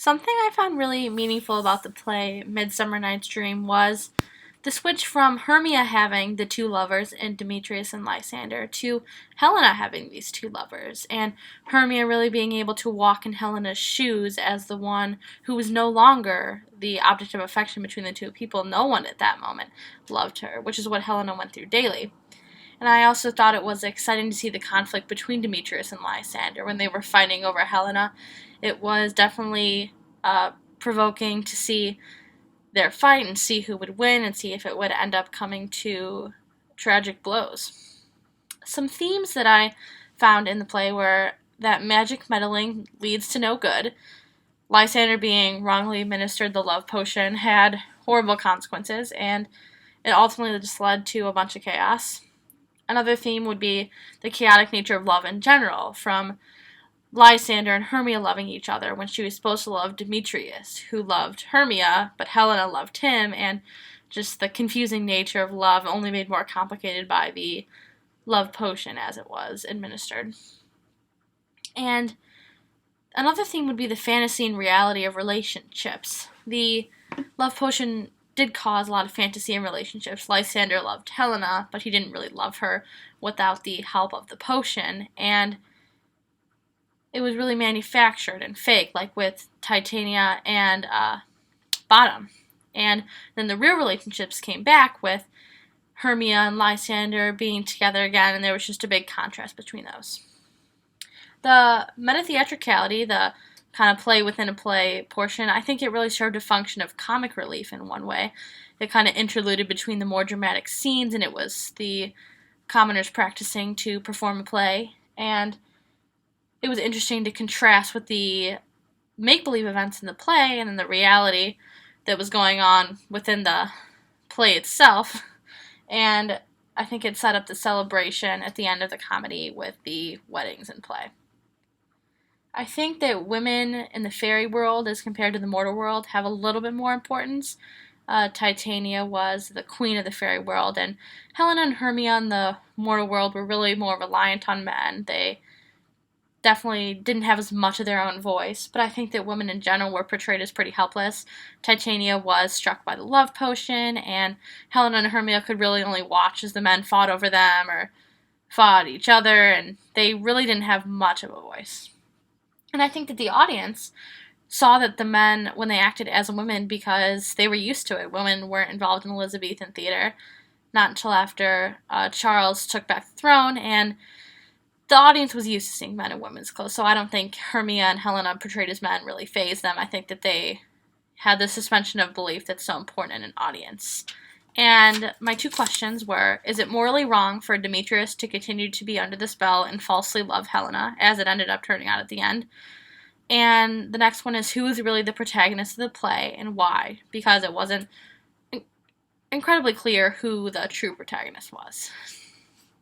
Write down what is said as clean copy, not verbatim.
Something I found really meaningful about the play Midsummer Night's Dream was the switch from Hermia having the two lovers in Demetrius and Lysander to Helena having these two lovers, and Hermia really being able to walk in Helena's shoes as the one who was no longer the object of affection between the two people. No one at that moment loved her, which is what Helena went through daily. And I also thought it was exciting to see the conflict between Demetrius and Lysander when they were fighting over Helena. It was definitely provoking to see their fight and see who would win and see if it would end up coming to tragic blows. Some themes that I found in the play were that magic meddling leads to no good. Lysander being wrongly administered the love potion had horrible consequences, and it ultimately just led to a bunch of chaos. Another theme would be the chaotic nature of love in general, from Lysander and Hermia loving each other when she was supposed to love Demetrius, who loved Hermia, but Helena loved him, and just the confusing nature of love only made more complicated by the love potion as it was administered. And another theme would be the fantasy and reality of relationships. The love potion did cause a lot of fantasy in relationships. Lysander loved Helena, but he didn't really love her without the help of the potion, and it was really manufactured and fake, like with Titania and Bottom. And then the real relationships came back with Hermia and Lysander being together again, and there was just a big contrast between those. The meta-theatricality, the kind of play within a play portion, I think it really served a function of comic relief in one way. It kind of interluded between the more dramatic scenes, and it was the commoners practicing to perform a play, and it was interesting to contrast with the make-believe events in the play and then the reality that was going on within the play itself. And I think it set up the celebration at the end of the comedy with the weddings in play. I think that women in the fairy world as compared to the mortal world have a little bit more importance. Titania was the queen of the fairy world, and Helena and Hermia in the mortal world were really more reliant on men. They definitely didn't have as much of their own voice, but I think that women in general were portrayed as pretty helpless. Titania was struck by the love potion, and Helena and Hermia could really only watch as the men fought over them or fought each other, and they really didn't have much of a voice. And I think that the audience saw that the men, when they acted as women, because they were used to it. Women weren't involved in Elizabethan theater, not until after Charles took back the throne, and the audience was used to seeing men in women's clothes, so I don't think Hermia and Helena portrayed as men really fazed them. I think that they had the suspension of belief that's so important in an audience. And my two questions were, is it morally wrong for Demetrius to continue to be under the spell and falsely love Helena, as it ended up turning out at the end? And the next one is, who is really the protagonist of the play and why? Because it wasn't incredibly clear who the true protagonist was.